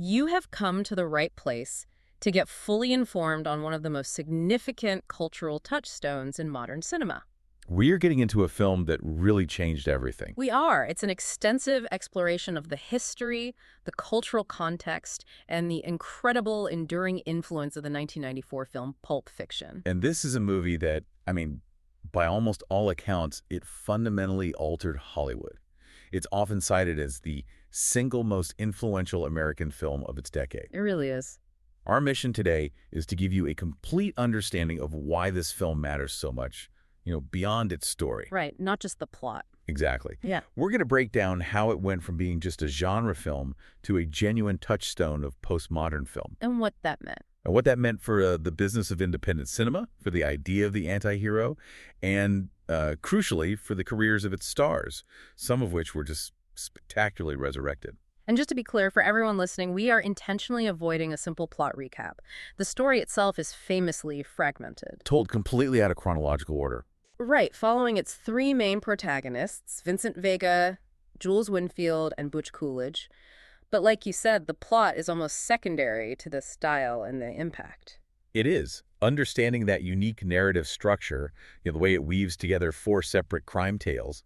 You have come to the right place to get fully informed on one of the most significant cultural touchstones in modern cinema. We're getting into a film that really changed everything. We are. It's an extensive exploration of the history, the cultural context, and the incredible, enduring influence of the 1994 film Pulp Fiction. And this is a movie that, by almost all accounts, it fundamentally altered Hollywood. It's often cited as the single most influential American film of its decade. It really is. Our mission today is to give you a complete understanding of why this film matters so much, beyond its story. Right, not just the plot. Exactly. Yeah. We're going to break down how it went from being just a genre film to a genuine touchstone of postmodern film. And what that meant. And what that meant for the business of independent cinema, for the idea of the anti-hero, and crucially, for the careers of its stars, some of which were just spectacularly resurrected. And just to be clear, for everyone listening, we are intentionally avoiding a simple plot recap. The story itself is famously fragmented. Told completely out of chronological order. Right, following its three main protagonists, Vincent Vega, Jules Winfield, and Butch Coolidge. But like you said, the plot is almost secondary to the style and the impact. It is. Understanding that unique narrative structure, the way it weaves together four separate crime tales,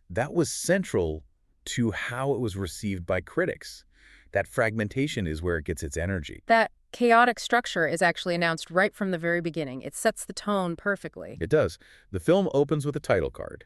that was central to how it was received by critics. That fragmentation is where it gets its energy. That chaotic structure is actually announced right from the very beginning. It sets the tone perfectly. It does. The film opens with a title card,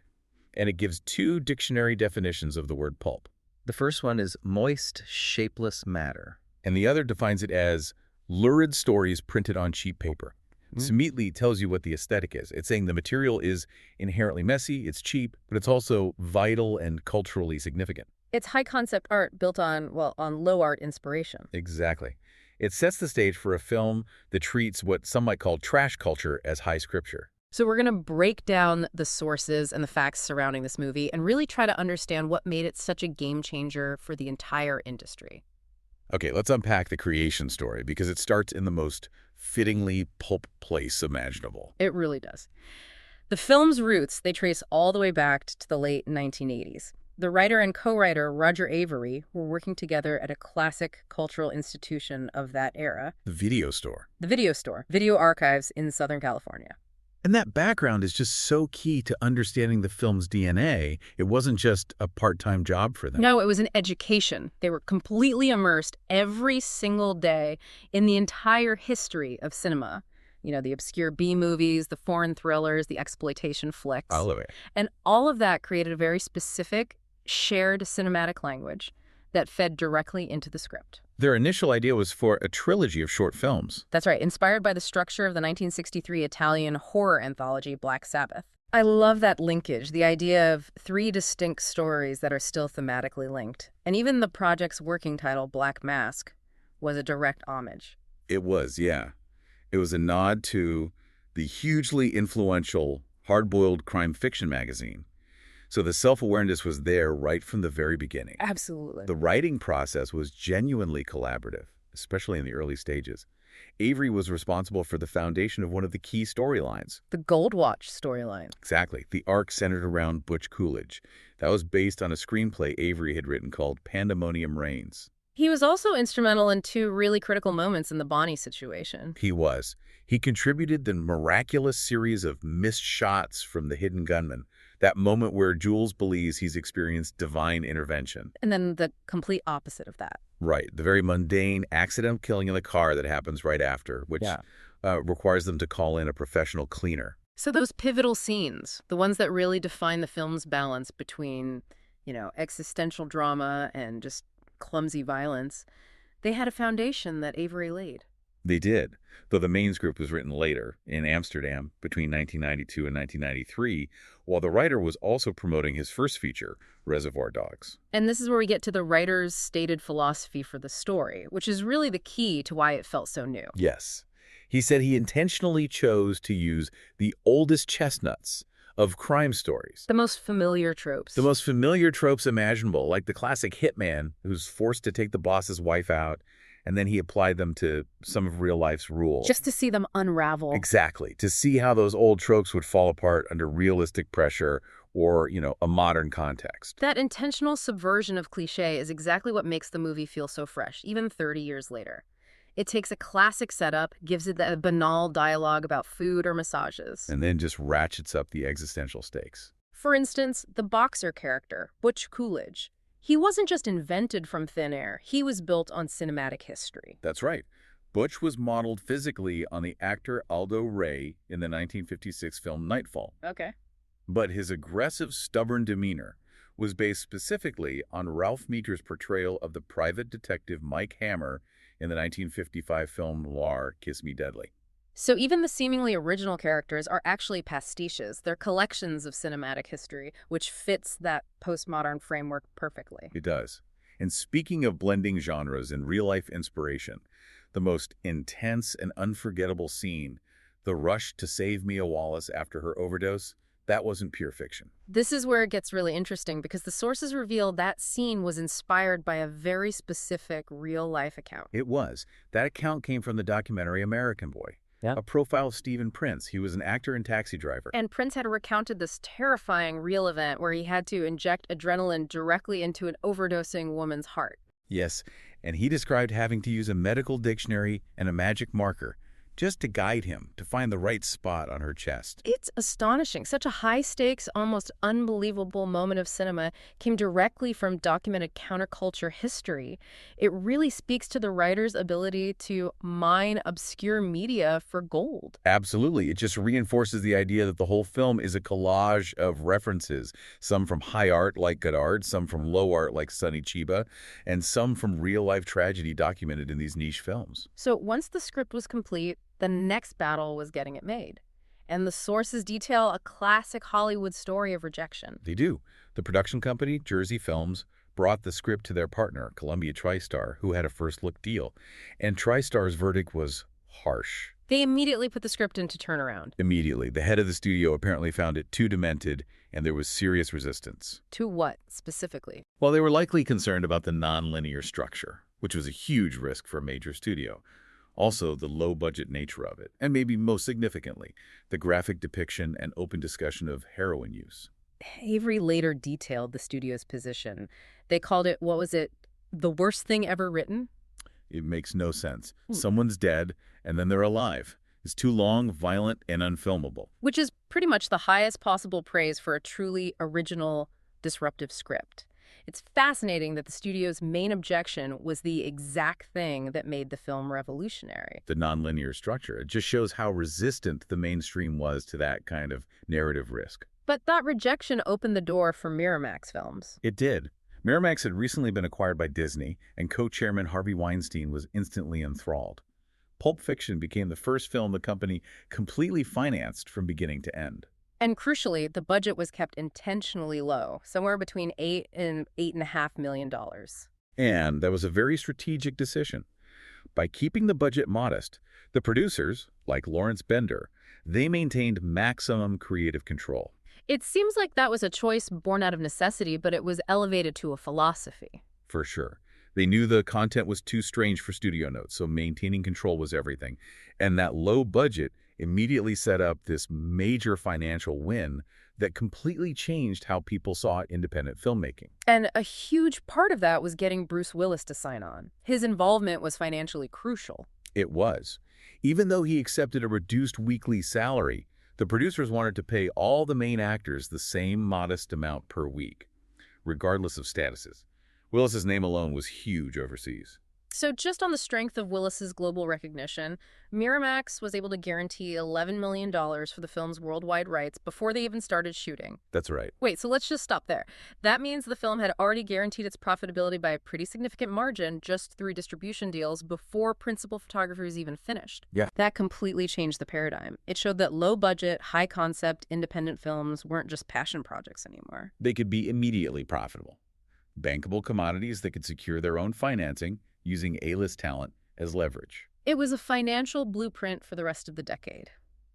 and it gives two dictionary definitions of the word pulp. The first one is moist, shapeless matter. And the other defines it as lurid stories printed on cheap paper. This immediately tells you what the aesthetic is. It's saying the material is inherently messy, it's cheap, but it's also vital and culturally significant. It's high-concept art built on low-art inspiration. Exactly. It sets the stage for a film that treats what some might call trash culture as high scripture. So we're going to break down the sources and the facts surrounding this movie and really try to understand what made it such a game changer for the entire industry. Okay, let's unpack the creation story because it starts in the most fittingly pulp place imaginable. It really does. The film's roots, they trace all the way back to the late 1980s. The writer and co-writer Roger Avary were working together at a classic cultural institution of that era. The video store. The video store, Video Archives in Southern California. And that background is just so key to understanding the film's DNA. It wasn't just a part-time job for them. No, it was an education. They were completely immersed every single day in the entire history of cinema. The obscure B-movies, the foreign thrillers, the exploitation flicks. All of it. And all of that created a very specific, shared cinematic language that fed directly into the script. Their initial idea was for a trilogy of short films. That's right, inspired by the structure of the 1963 Italian horror anthology Black Sabbath. I love that linkage, the idea of three distinct stories that are still thematically linked. And even the project's working title, Black Mask, was a direct homage. It was, yeah. It was a nod to the hugely influential hard-boiled crime fiction magazine. So the self-awareness was there right from the very beginning. Absolutely. The writing process was genuinely collaborative, especially in the early stages. Avary was responsible for the foundation of one of the key storylines. The Gold Watch storyline. Exactly. The arc centered around Butch Coolidge. That was based on a screenplay Avary had written called Pandemonium Reigns. He was also instrumental in two really critical moments in the Bonnie situation. He was. He contributed the miraculous series of missed shots from the hidden gunman. That moment where Jules believes he's experienced divine intervention. And then the complete opposite of that. Right. The very mundane accidental killing in the car that happens right after, which requires them to call in a professional cleaner. So those pivotal scenes, the ones that really define the film's balance between, existential drama and just clumsy violence, they had a foundation that Avary laid. They did, though the main script was written later, in Amsterdam, between 1992 and 1993, while the writer was also promoting his first feature, Reservoir Dogs. And this is where we get to the writer's stated philosophy for the story, which is really the key to why it felt so new. Yes. He said he intentionally chose to use the oldest chestnuts of crime stories. The most familiar tropes. The most familiar tropes imaginable, like the classic hitman who's forced to take the boss's wife out, and then he applied them to some of real life's rules. Just to see them unravel. Exactly. To see how those old tropes would fall apart under realistic pressure or, a modern context. That intentional subversion of cliché is exactly what makes the movie feel so fresh, even 30 years later. It takes a classic setup, gives it a banal dialogue about food or massages. And then just ratchets up the existential stakes. For instance, the boxer character, Butch Coolidge. He wasn't just invented from thin air, he was built on cinematic history. That's right. Butch was modeled physically on the actor Aldo Ray in the 1956 film Nightfall. Okay. But his aggressive, stubborn demeanor was based specifically on Ralph Meeker's portrayal of the private detective Mike Hammer in the 1955 film Noir, Kiss Me Deadly. So even the seemingly original characters are actually pastiches. They're collections of cinematic history, which fits that postmodern framework perfectly. It does. And speaking of blending genres and real-life inspiration, the most intense and unforgettable scene, the rush to save Mia Wallace after her overdose, that wasn't pure fiction. This is where it gets really interesting because the sources reveal that scene was inspired by a very specific real-life account. It was. That account came from the documentary American Boy. Yeah. A profile of Stephen Prince. He was an actor and taxi driver. And Prince had recounted this terrifying real event where he had to inject adrenaline directly into an overdosing woman's heart. Yes, and he described having to use a medical dictionary and a magic marker just to guide him to find the right spot on her chest. It's astonishing. Such a high-stakes, almost unbelievable moment of cinema came directly from documented counterculture history. It really speaks to the writer's ability to mine obscure media for gold. Absolutely. It just reinforces the idea that the whole film is a collage of references, some from high art like Godard, some from low art like Sonny Chiba, and some from real-life tragedy documented in these niche films. So once the script was complete, the next battle was getting it made. And the sources detail a classic Hollywood story of rejection. They do. The production company, Jersey Films, brought the script to their partner, Columbia TriStar, who had a first-look deal. And TriStar's verdict was harsh. They immediately put the script into turnaround. Immediately. The head of the studio apparently found it too demented, and there was serious resistance. To what, specifically? Well, they were likely concerned about the nonlinear structure, which was a huge risk for a major studio. Also, the low-budget nature of it, and maybe most significantly, the graphic depiction and open discussion of heroin use. Avery later detailed the studio's position. They called it, the worst thing ever written? It makes no sense. Someone's dead, and then they're alive. It's too long, violent, and unfilmable. Which is pretty much the highest possible praise for a truly original, disruptive script. It's fascinating that the studio's main objection was the exact thing that made the film revolutionary. The nonlinear structure. It just shows how resistant the mainstream was to that kind of narrative risk. But that rejection opened the door for Miramax films. It did. Miramax had recently been acquired by Disney, and co-chairman Harvey Weinstein was instantly enthralled. Pulp Fiction became the first film the company completely financed from beginning to end. And crucially, the budget was kept intentionally low, somewhere between $8 and $8.5 million. And that was a very strategic decision. By keeping the budget modest, the producers, like Lawrence Bender, they maintained maximum creative control. It seems like that was a choice born out of necessity, but it was elevated to a philosophy. For sure. They knew the content was too strange for studio notes, so maintaining control was everything. And that low budget immediately set up this major financial win that completely changed how people saw independent filmmaking. And a huge part of that was getting Bruce Willis to sign on. His involvement was financially crucial. It was. Even though he accepted a reduced weekly salary, the producers wanted to pay all the main actors the same modest amount per week, regardless of statuses. Willis's name alone was huge overseas. So just on the strength of Willis's global recognition, Miramax was able to guarantee $11 million for the film's worldwide rights before they even started shooting. That's right. Wait, so let's just stop there. That means the film had already guaranteed its profitability by a pretty significant margin just through distribution deals before principal photography was even finished. Yeah. That completely changed the paradigm. It showed that low-budget, high-concept, independent films weren't just passion projects anymore. They could be immediately profitable. Bankable commodities that could secure their own financing, using A-list talent as leverage. It was a financial blueprint for the rest of the decade.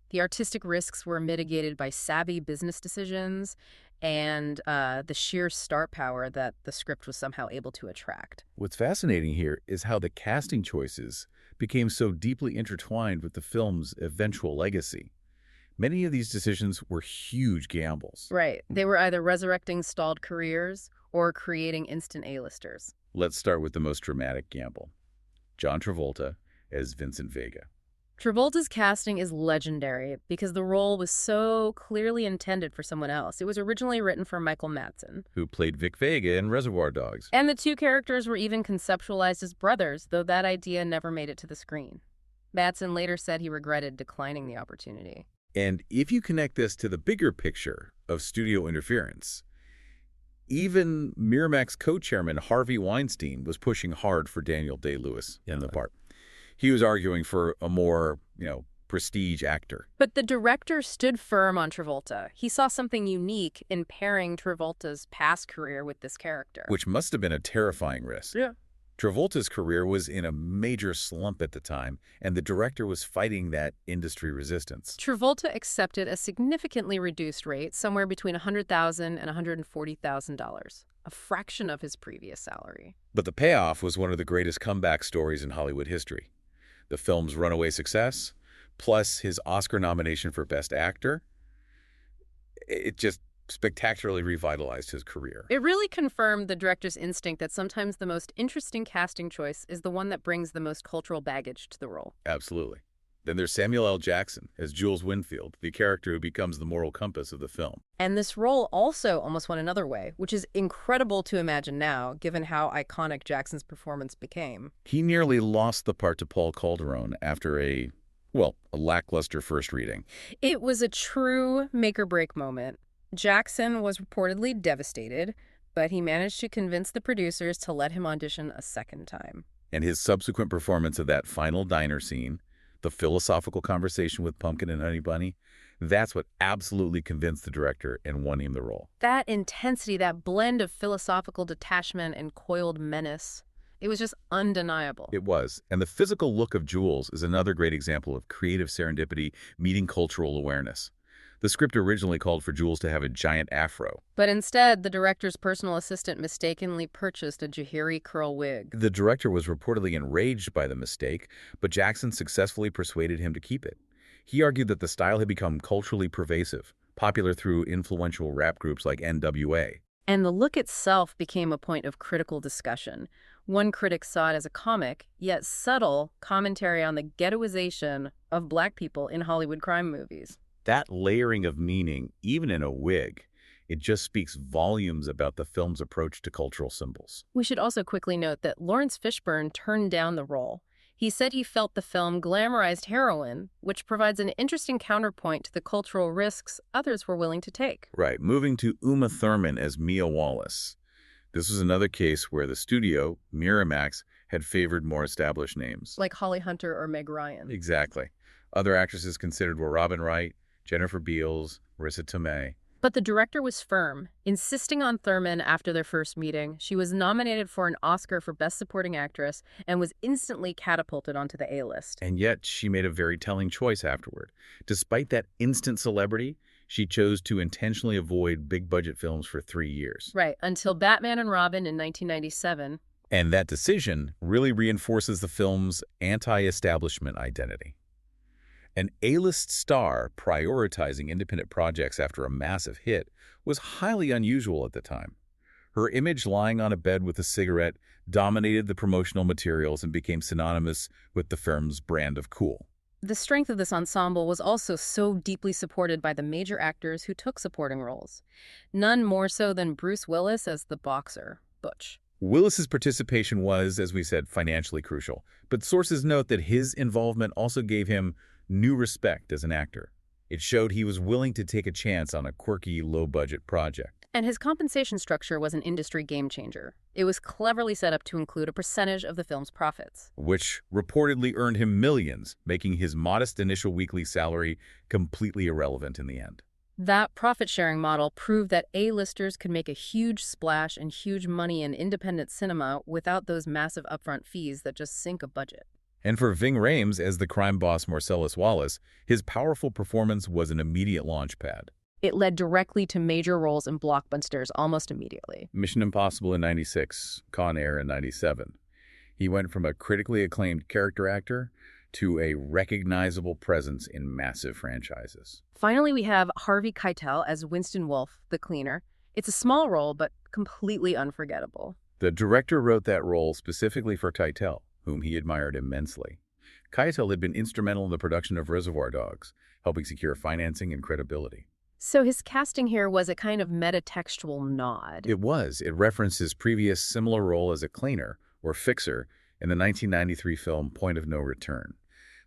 The artistic risks were mitigated by savvy business decisions and the sheer star power that the script was somehow able to attract. What's fascinating here is how the casting choices became so deeply intertwined with the film's eventual legacy. Many of these decisions were huge gambles. Right. They were either resurrecting stalled careers or creating instant A-listers. Let's start with the most dramatic gamble. John Travolta as Vincent Vega. Travolta's casting is legendary because the role was so clearly intended for someone else. It was originally written for Michael Madsen. Who played Vic Vega in Reservoir Dogs. And the two characters were even conceptualized as brothers, though that idea never made it to the screen. Madsen later said he regretted declining the opportunity. And if you connect this to the bigger picture of studio interference, even Miramax co-chairman Harvey Weinstein was pushing hard for Daniel Day-Lewis in the part. He was arguing for a more, prestige actor. But the director stood firm on Travolta. He saw something unique in pairing Travolta's past career with this character. Which must have been a terrifying risk. Yeah. Travolta's career was in a major slump at the time, and the director was fighting that industry resistance. Travolta accepted a significantly reduced rate, somewhere between $100,000 and $140,000, a fraction of his previous salary. But the payoff was one of the greatest comeback stories in Hollywood history. The film's runaway success, plus his Oscar nomination for Best Actor, it just spectacularly revitalized his career. It really confirmed the director's instinct that sometimes the most interesting casting choice is the one that brings the most cultural baggage to the role. Absolutely. Then there's Samuel L. Jackson as Jules Winfield, the character who becomes the moral compass of the film. And this role also almost went another way, which is incredible to imagine now, given how iconic Jackson's performance became. He nearly lost the part to Paul Calderone after a lackluster first reading. It was a true make-or-break moment. Jackson was reportedly devastated, but he managed to convince the producers to let him audition a second time. And his subsequent performance of that final diner scene, the philosophical conversation with Pumpkin and Honey Bunny, that's what absolutely convinced the director and won him the role. That intensity, that blend of philosophical detachment and coiled menace, it was just undeniable. It was. And the physical look of Jules is another great example of creative serendipity meeting cultural awareness. The script originally called for Jules to have a giant afro. But instead, the director's personal assistant mistakenly purchased a Jahiri curl wig. The director was reportedly enraged by the mistake, but Jackson successfully persuaded him to keep it. He argued that the style had become culturally pervasive, popular through influential rap groups like NWA. And the look itself became a point of critical discussion. One critic saw it as a comic, yet subtle, commentary on the ghettoization of Black people in Hollywood crime movies. That layering of meaning, even in a wig, it just speaks volumes about the film's approach to cultural symbols. We should also quickly note that Lawrence Fishburne turned down the role. He said he felt the film glamorized heroin, which provides an interesting counterpoint to the cultural risks others were willing to take. Right. Moving to Uma Thurman as Mia Wallace. This was another case where the studio, Miramax, had favored more established names. Like Holly Hunter or Meg Ryan. Exactly. Other actresses considered were Robin Wright, Jennifer Beals, Marissa Tomei. But the director was firm, insisting on Thurman after their first meeting. She was nominated for an Oscar for Best Supporting Actress and was instantly catapulted onto the A-list. And yet, she made a very telling choice afterward. Despite that instant celebrity, she chose to intentionally avoid big-budget films for 3 years. Right, until Batman and Robin in 1997. And that decision really reinforces the film's anti-establishment identity. An A-list star prioritizing independent projects after a massive hit was highly unusual at the time. Her image lying on a bed with a cigarette dominated the promotional materials and became synonymous with the firm's brand of cool. The strength of this ensemble was also so deeply supported by the major actors who took supporting roles. None more so than Bruce Willis as the boxer, Butch. Willis's participation was, as we said, financially crucial, but sources note that his involvement also gave him new respect as an actor. It showed he was willing to take a chance on a quirky, low-budget project. And his compensation structure was an industry game-changer. It was cleverly set up to include a percentage of the film's profits, which reportedly earned him millions, making his modest initial weekly salary completely irrelevant in the end. That profit-sharing model proved that A-listers could make a huge splash and huge money in independent cinema without those massive upfront fees that just sink a budget. And for Ving Rhames as the crime boss Marcellus Wallace, his powerful performance was an immediate launchpad. It led directly to major roles in blockbusters almost immediately. Mission Impossible in '96, Con Air in '97. He went from a critically acclaimed character actor to a recognizable presence in massive franchises. Finally, we have Harvey Keitel as Winston Wolfe, the cleaner. It's a small role, but completely unforgettable. The director wrote that role specifically for Keitel, whom he admired immensely. Keitel had been instrumental in the production of Reservoir Dogs, helping secure financing and credibility. So his casting here was a kind of metatextual nod. It was. It referenced his previous similar role as a cleaner, or fixer, in the 1993 film Point of No Return.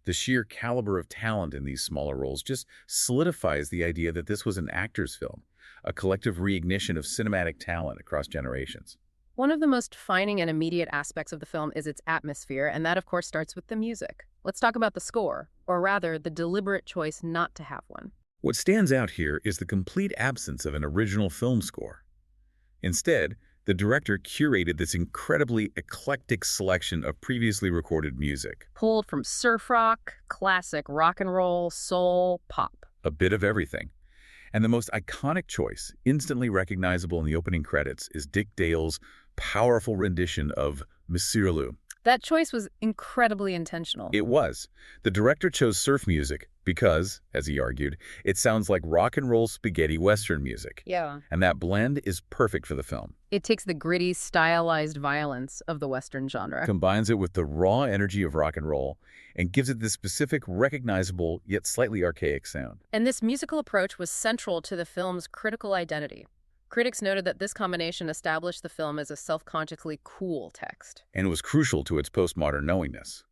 The sheer caliber of talent in these smaller roles just solidifies the idea that this was an actor's film, a collective reignition of cinematic talent across generations. One of the most defining and immediate aspects of the film is its atmosphere, and that, of course, starts with the music. Let's talk about the score, or rather, the deliberate choice not to have one. What stands out here is the complete absence of an original film score. Instead, the director curated this incredibly eclectic selection of previously recorded music. Pulled from surf rock, classic rock and roll, soul, pop. A bit of everything. And the most iconic choice, instantly recognizable in the opening credits, is Dick Dale's powerful rendition of Monsieur Lou. That choice was incredibly intentional. It was. The director chose surf music because, as he argued, it sounds like rock and roll spaghetti western music. Yeah. And that blend is perfect for the film. It takes the gritty, stylized violence of the western genre. Combines it with the raw energy of rock and roll, and gives it this specific, recognizable, yet slightly archaic sound. And this musical approach was central to the film's critical identity. Critics noted that this combination established the film as a self-consciously cool text. And was crucial to its postmodern knowingness.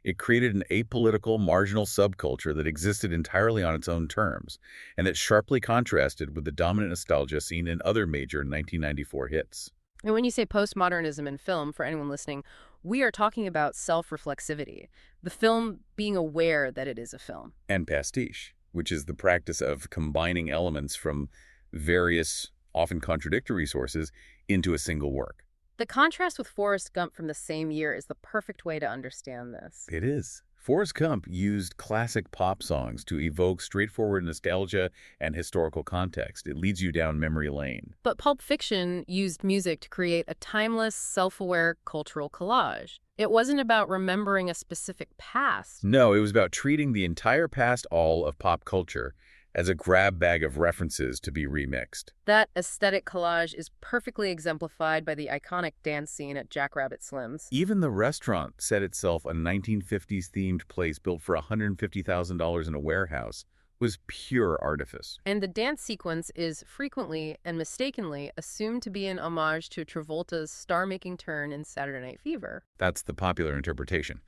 It created an apolitical, marginal subculture that existed entirely on its own terms, and that sharply contrasted with the dominant nostalgia seen in other major 1994 hits. And when you say postmodernism in film, for anyone listening, we are talking about self-reflexivity, the film being aware that it is a film. And pastiche, which is the practice of combining elements from various, often contradictory sources into a single work. The contrast with Forrest Gump from the same year is the perfect way to understand this. It is. Forrest Gump used classic pop songs to evoke straightforward nostalgia and historical context. It leads you down memory lane. But Pulp Fiction used music to create a timeless, self-aware cultural collage. It wasn't about remembering a specific past. No, it was about treating the entire past all of pop culture as a grab bag of references to be remixed. That aesthetic collage is perfectly exemplified by the iconic dance scene at Jackrabbit Slim's. Even the restaurant set itself a 1950s themed place built for $150,000 in a warehouse was pure artifice. And the dance sequence is frequently and mistakenly assumed to be an homage to Travolta's star-making turn in Saturday Night Fever. That's the popular interpretation.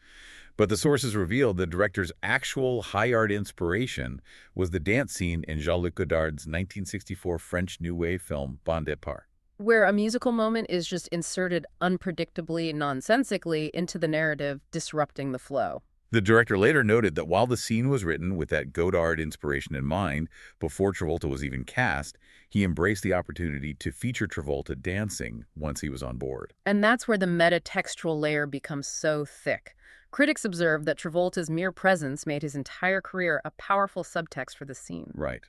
But the sources revealed the director's actual high art inspiration was the dance scene in Jean-Luc Godard's 1964 French New Wave film Bon Départ, where a musical moment is just inserted unpredictably, nonsensically into the narrative, disrupting the flow. The director later noted that while the scene was written with that Godard inspiration in mind, before Travolta was even cast, he embraced the opportunity to feature Travolta dancing once he was on board. And that's where the metatextual layer becomes so thick. Critics observed that Travolta's mere presence made his entire career a powerful subtext for the scene. Right.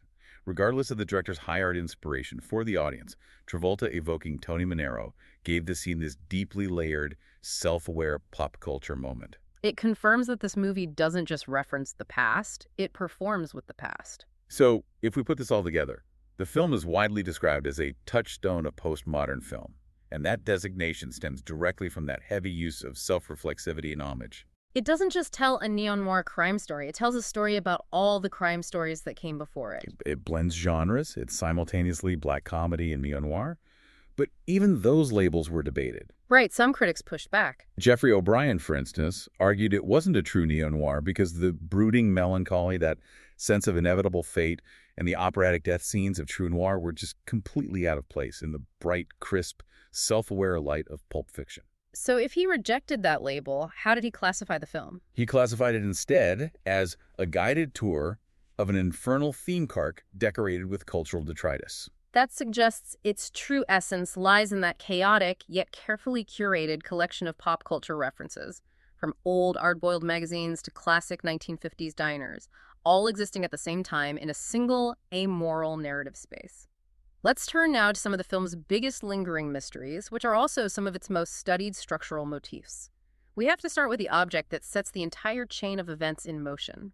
Regardless of the director's high art inspiration for the audience, Travolta evoking Tony Manero gave the scene this deeply layered, self-aware pop culture moment. It confirms that this movie doesn't just reference the past, it performs with the past. So, if we put this all together, the film is widely described as a touchstone of postmodern film, and that designation stems directly from that heavy use of self-reflexivity and homage. It doesn't just tell a neo-noir crime story, it tells a story about all the crime stories that came before it. It blends genres, it's simultaneously black comedy and neo-noir, but even those labels were debated. Right, some critics pushed back. Jeffrey O'Brien, for instance, argued it wasn't a true neo-noir because the brooding melancholy, that sense of inevitable fate, and the operatic death scenes of true noir were just completely out of place in the bright, crisp, self-aware light of Pulp Fiction. So if he rejected that label, how did he classify the film? He classified it instead as a guided tour of an infernal theme park decorated with cultural detritus. That suggests its true essence lies in that chaotic, yet carefully curated collection of pop culture references, from old hard-boiled magazines to classic 1950s diners, all existing at the same time in a single, amoral narrative space. Let's turn now to some of the film's biggest lingering mysteries, which are also some of its most studied structural motifs. We have to start with the object that sets the entire chain of events in motion,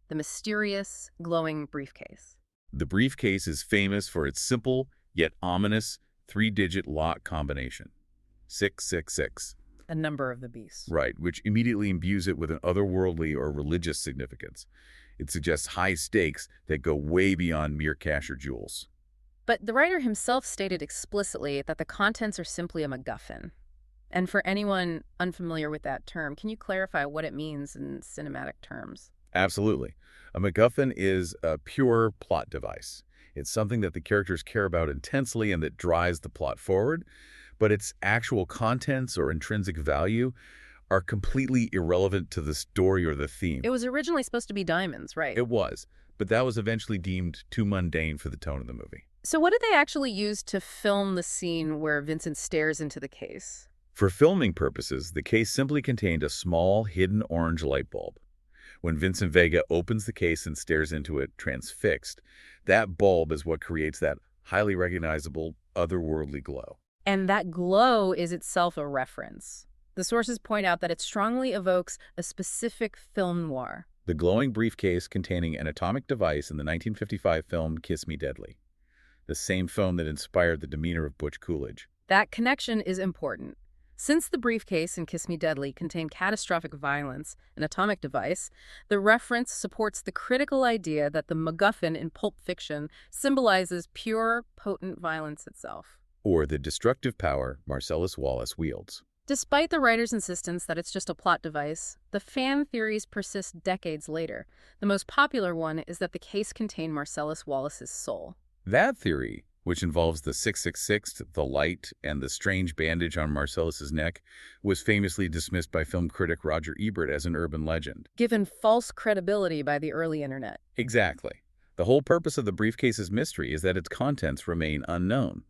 the mysterious, glowing briefcase. The briefcase is famous for its simple, yet ominous, three-digit lock combination. 666. A number of the beast. Right, which immediately imbues it with an otherworldly or religious significance. It suggests high stakes that go way beyond mere cash or jewels. But the writer himself stated explicitly that the contents are simply a MacGuffin. And for anyone unfamiliar with that term, can you clarify what it means in cinematic terms? Absolutely. A MacGuffin is a pure plot device. It's something that the characters care about intensely and that drives the plot forward, but its actual contents or intrinsic value are completely irrelevant to the story or the theme. It was originally supposed to be diamonds, right? It was, but that was eventually deemed too mundane for the tone of the movie. So what did they actually use to film the scene where Vincent stares into the case? For filming purposes, the case simply contained a small, hidden orange light bulb. When Vincent Vega opens the case and stares into it transfixed, that bulb is what creates that highly recognizable, otherworldly glow. And that glow is itself a reference. The sources point out that it strongly evokes a specific film noir. The glowing briefcase containing an atomic device in the 1955 film Kiss Me Deadly, the same film that inspired the demeanor of Butch Coolidge. That connection is important. Since the briefcase in Kiss Me Deadly contained catastrophic violence, an atomic device, the reference supports the critical idea that the MacGuffin in Pulp Fiction symbolizes pure, potent violence itself. Or the destructive power Marcellus Wallace wields. Despite the writer's insistence that it's just a plot device, the fan theories persist decades later. The most popular one is that the case contained Marcellus Wallace's soul. That theory, which involves the 666, the light, and the strange bandage on Marcellus's neck, was famously dismissed by film critic Roger Ebert as an urban legend. Given false credibility by the early internet. Exactly. The whole purpose of the briefcase's mystery is that its contents remain unknown.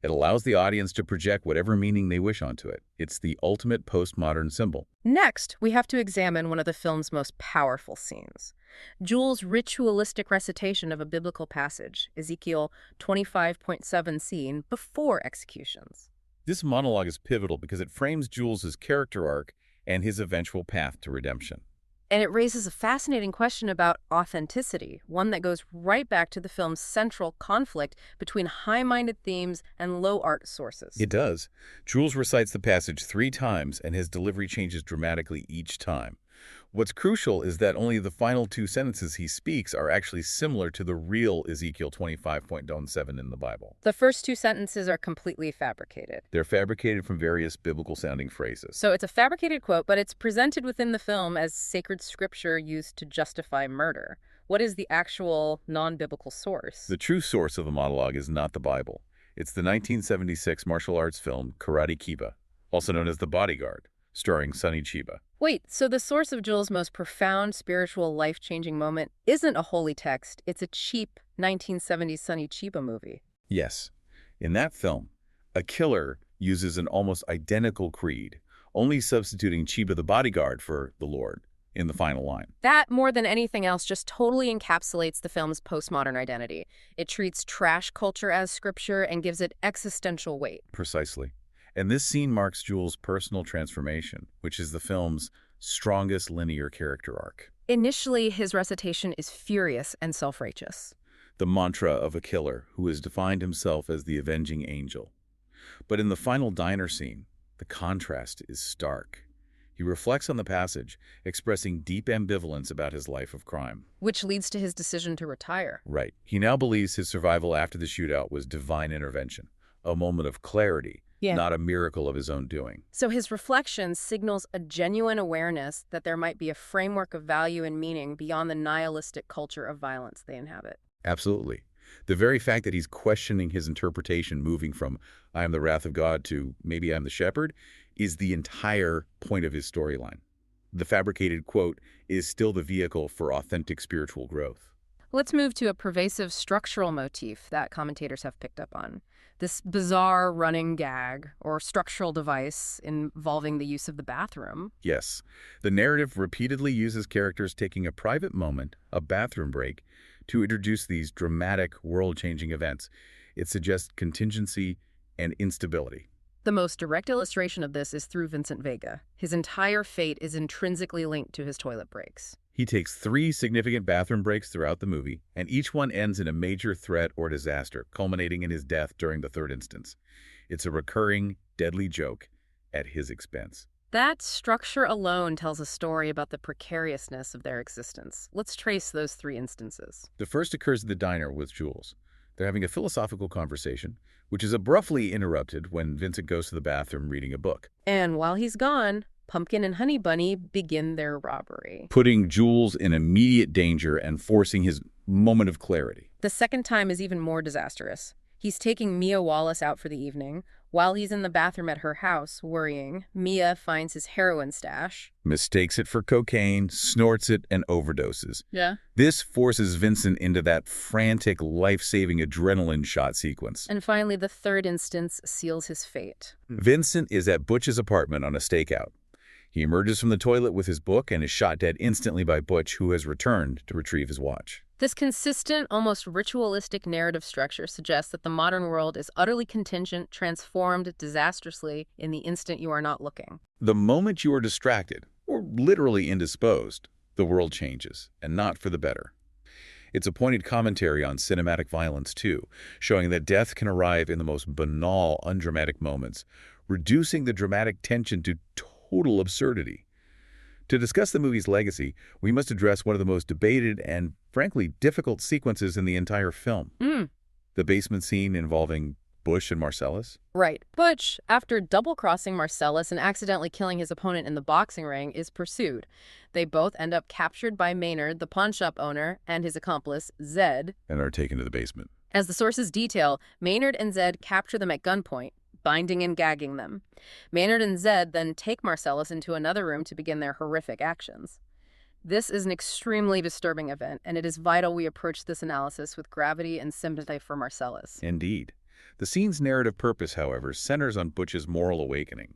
It allows the audience to project whatever meaning they wish onto it. It's the ultimate postmodern symbol. Next, we have to examine one of the film's most powerful scenes. Jules' ritualistic recitation of a biblical passage, Ezekiel 25.7 scene, before executions. This monologue is pivotal because it frames Jules' character arc and his eventual path to redemption. And it raises a fascinating question about authenticity, one that goes right back to the film's central conflict between high-minded themes and low-art sources. It does. Jules recites the passage 3 times, and his delivery changes dramatically each time. What's crucial is that only the final 2 sentences he speaks are actually similar to the real Ezekiel 25.7 in the Bible. The first 2 sentences are completely fabricated. They're fabricated from various biblical-sounding phrases. So it's a fabricated quote, but it's presented within the film as sacred scripture used to justify murder. What is the actual non-biblical source? The true source of the monologue is not the Bible. It's the 1976 martial arts film Karate Kiba, also known as The Bodyguard, starring Sonny Chiba. Wait, so the source of Jules' most profound spiritual life-changing moment isn't a holy text, it's a cheap 1970s Sonny Chiba movie. Yes. In that film, a killer uses an almost identical creed, only substituting Chiba the bodyguard for the Lord in the final line. That, more than anything else, just totally encapsulates the film's postmodern identity. It treats trash culture as scripture and gives it existential weight. Precisely. And this scene marks Jules' personal transformation, which is the film's strongest linear character arc. Initially, his recitation is furious and self-righteous. The mantra of a killer who has defined himself as the avenging angel. But in the final diner scene, the contrast is stark. He reflects on the passage, expressing deep ambivalence about his life of crime. Which leads to his decision to retire. Right. He now believes his survival after the shootout was divine intervention, a moment of clarity, not a miracle of his own doing. So his reflection signals a genuine awareness that there might be a framework of value and meaning beyond the nihilistic culture of violence they inhabit. Absolutely. The very fact that he's questioning his interpretation, moving from I am the wrath of God to maybe I'm the shepherd, is the entire point of his storyline. The fabricated quote is still the vehicle for authentic spiritual growth. Let's move to a pervasive structural motif that commentators have picked up on. This bizarre running gag or structural device involving the use of the bathroom. Yes, the narrative repeatedly uses characters taking a private moment, a bathroom break, to introduce these dramatic, world-changing events. It suggests contingency and instability. The most direct illustration of this is through Vincent Vega. His entire fate is intrinsically linked to his toilet breaks. He takes 3 significant bathroom breaks throughout the movie, and each one ends in a major threat or disaster, culminating in his death during the 3rd instance. It's a recurring, deadly joke at his expense. That structure alone tells a story about the precariousness of their existence. Let's trace those 3 instances. The first occurs at the diner with Jules. They're having a philosophical conversation, which is abruptly interrupted when Vincent goes to the bathroom reading a book. And while he's gone, Pumpkin and Honey Bunny begin their robbery, putting Jules in immediate danger and forcing his moment of clarity. The second time is even more disastrous. He's taking Mia Wallace out for the evening. While he's in the bathroom at her house, worrying, Mia finds his heroin stash, mistakes it for cocaine, snorts it, and overdoses. Yeah. This forces Vincent into that frantic, life-saving adrenaline shot sequence. And finally, the 3rd instance seals his fate. Vincent is at Butch's apartment on a stakeout. He emerges from the toilet with his book and is shot dead instantly by Butch, who has returned to retrieve his watch. This consistent, almost ritualistic narrative structure suggests that the modern world is utterly contingent, transformed disastrously in the instant you are not looking. The moment you are distracted, or literally indisposed, the world changes, and not for the better. It's a pointed commentary on cinematic violence, too, showing that death can arrive in the most banal, undramatic moments, reducing the dramatic tension to total absurdity. To discuss the movie's legacy, we must address one of the most debated and, frankly, difficult sequences in the entire film. The basement scene involving Butch and Marcellus. Right. Butch, after double-crossing Marcellus and accidentally killing his opponent in the boxing ring, is pursued. They both end up captured by Maynard, the pawnshop owner, and his accomplice, Zed, and are taken to the basement. As the sources detail, Maynard and Zed capture them at gunpoint, binding and gagging them. Maynard and Zed then take Marcellus into another room to begin their horrific actions. This is an extremely disturbing event, and it is vital we approach this analysis with gravity and sympathy for Marcellus. Indeed. The scene's narrative purpose, however, centers on Butch's moral awakening.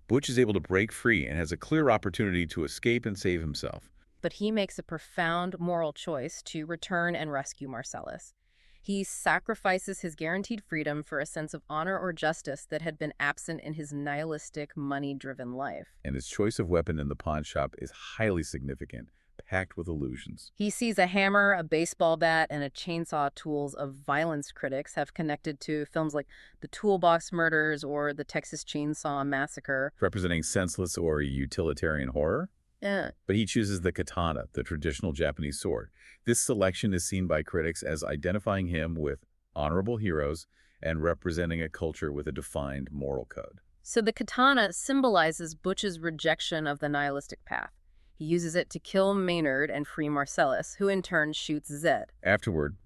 Butch is able to break free and has a clear opportunity to escape and save himself. But he makes a profound moral choice to return and rescue Marcellus. He sacrifices his guaranteed freedom for a sense of honor or justice that had been absent in his nihilistic, money-driven life. And his choice of weapon in the pawn shop is highly significant, packed with allusions. He sees a hammer, a baseball bat, and a chainsaw, tools of violence critics have connected to films like The Toolbox Murders or The Texas Chainsaw Massacre. Representing senseless or utilitarian horror? Yeah. But he chooses the katana, the traditional Japanese sword. This selection is seen by critics as identifying him with honorable heroes and representing a culture with a defined moral code. So the katana symbolizes Butch's rejection of the nihilistic path. He uses it to kill Maynard and free Marcellus, who in turn shoots Zed. Afterward,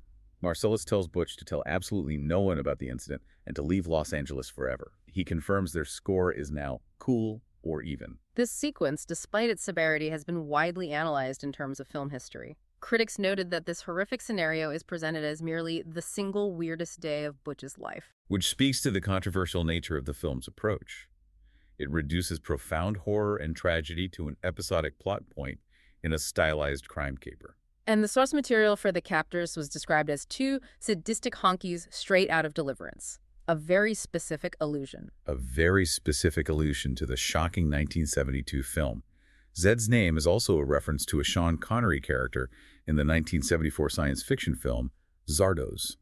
Marcellus tells Butch to tell absolutely no one about the incident and to leave Los Angeles forever. He confirms their score is now cool or even. This sequence, despite its severity, has been widely analyzed in terms of film history. Critics noted that this horrific scenario is presented as merely the single weirdest day of Butch's life, which speaks to the controversial nature of the film's approach. It reduces profound horror and tragedy to an episodic plot point in a stylized crime caper. And the source material for the captors was described as 2 sadistic honkies straight out of Deliverance. A very specific allusion. A very specific allusion to the shocking 1972 film. Zed's name is also a reference to a Sean Connery character in the 1974 science fiction film Zardoz.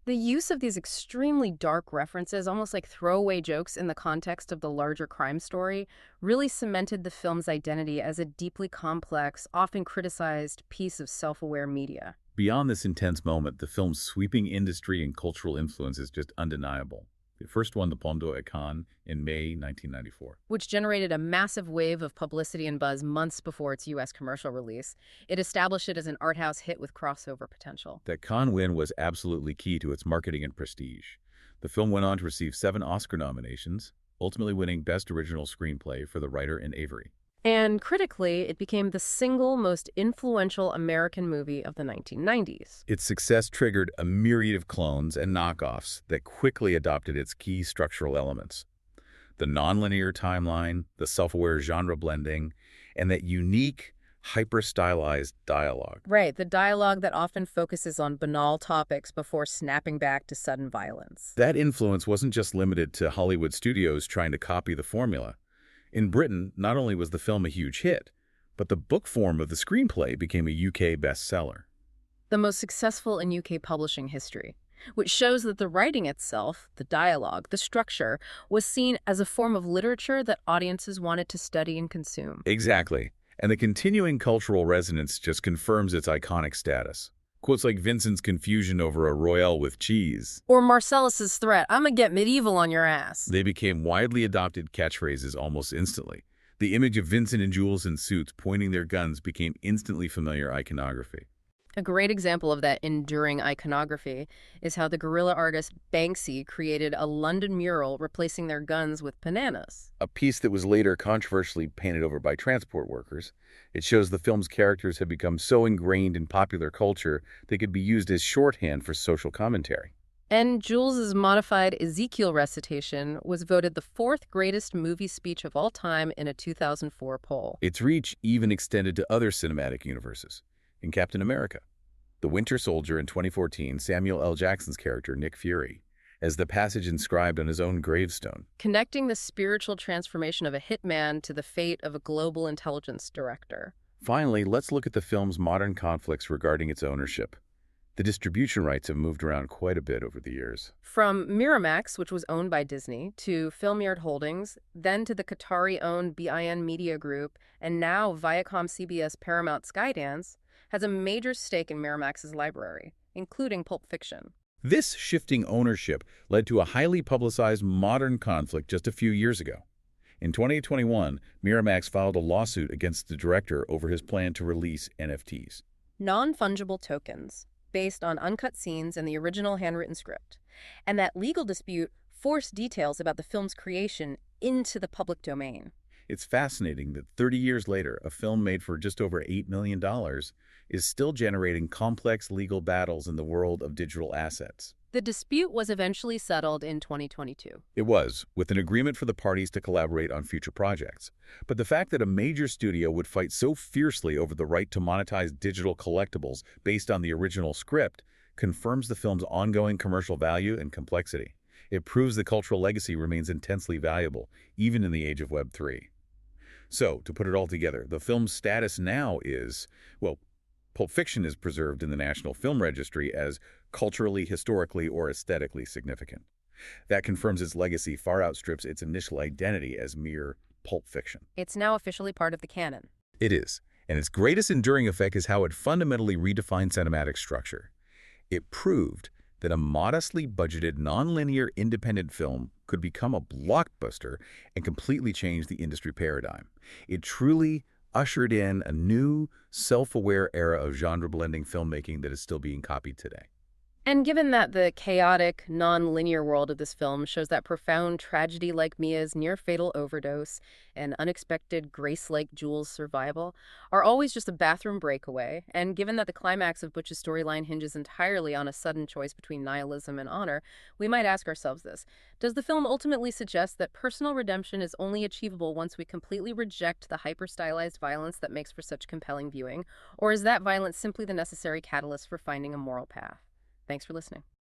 The use of these extremely dark references, almost like throwaway jokes in the context of the larger crime story, really cemented the film's identity as a deeply complex, often criticized piece of self-aware media. Beyond this intense moment, the film's sweeping industry and cultural influence is just undeniable. It first won the Palme d'Or at Cannes in May 1994. Which generated a massive wave of publicity and buzz months before its U.S. commercial release. It established it as an art house hit with crossover potential. That Cannes win was absolutely key to its marketing and prestige. The film went on to receive 7 Oscar nominations, ultimately winning Best Original Screenplay for The Writer in Avery. And critically, it became the single most influential American movie of the 1990s. Its success triggered a myriad of clones and knockoffs that quickly adopted its key structural elements. The nonlinear timeline, the self-aware genre blending, and that unique, hyper-stylized dialogue. Right, the dialogue that often focuses on banal topics before snapping back to sudden violence. That influence wasn't just limited to Hollywood studios trying to copy the formula. In Britain, not only was the film a huge hit, but the book form of the screenplay became a UK bestseller. The most successful in UK publishing history, which shows that the writing itself, the dialogue, the structure, was seen as a form of literature that audiences wanted to study and consume. Exactly. And the continuing cultural resonance just confirms its iconic status. Quotes like Vincent's confusion over a royale with cheese. Or Marcellus's threat, "I'm gonna get medieval on your ass." They became widely adopted catchphrases almost instantly. The image of Vincent and Jules in suits pointing their guns became instantly familiar iconography. A great example of that enduring iconography is how the guerrilla artist Banksy created a London mural replacing their guns with bananas. A piece that was later controversially painted over by transport workers. It shows the film's characters had become so ingrained in popular culture they could be used as shorthand for social commentary. And Jules's modified Ezekiel recitation was voted the fourth greatest movie speech of all time in a 2004 poll. Its reach even extended to other cinematic universes. In Captain America, The Winter Soldier in 2014, Samuel L. Jackson's character, Nick Fury, as the passage inscribed on his own gravestone. Connecting the spiritual transformation of a hitman to the fate of a global intelligence director. Finally, let's look at the film's modern conflicts regarding its ownership. The distribution rights have moved around quite a bit over the years. From Miramax, which was owned by Disney, to Filmyard Holdings, then to the Qatari-owned BIN Media Group, and now Viacom CBS Paramount Skydance, has a major stake in Miramax's library, including Pulp Fiction. This shifting ownership led to a highly publicized modern conflict just a few years ago. In 2021, Miramax filed a lawsuit against the director over his plan to release NFTs. Non-fungible tokens, based on uncut scenes and the original handwritten script. And that legal dispute forced details about the film's creation into the public domain. It's fascinating that 30 years later, a film made for just over $8 million is still generating complex legal battles in the world of digital assets. The dispute was eventually settled in 2022. It was, with an agreement for the parties to collaborate on future projects. But the fact that a major studio would fight so fiercely over the right to monetize digital collectibles based on the original script confirms the film's ongoing commercial value and complexity. It proves the cultural legacy remains intensely valuable, even in the age of Web 3. So, to put it all together, the film's status now is, well, Pulp Fiction is preserved in the National Film Registry as culturally, historically, or aesthetically significant. That confirms its legacy far outstrips its initial identity as mere pulp fiction. It's now officially part of the canon. It is, and its greatest enduring effect is how it fundamentally redefined cinematic structure. It proved that a modestly budgeted, nonlinear independent film could become a blockbuster and completely change the industry paradigm. It truly ushered in a new, self-aware era of genre-blending filmmaking that is still being copied today. And given that the chaotic, non-linear world of this film shows that profound tragedy like Mia's near-fatal overdose and unexpected grace-like Jules' survival are always just a bathroom breakaway, and given that the climax of Butch's storyline hinges entirely on a sudden choice between nihilism and honor, we might ask ourselves this. Does the film ultimately suggest that personal redemption is only achievable once we completely reject the hyper-stylized violence that makes for such compelling viewing, or is that violence simply the necessary catalyst for finding a moral path? Thanks for listening.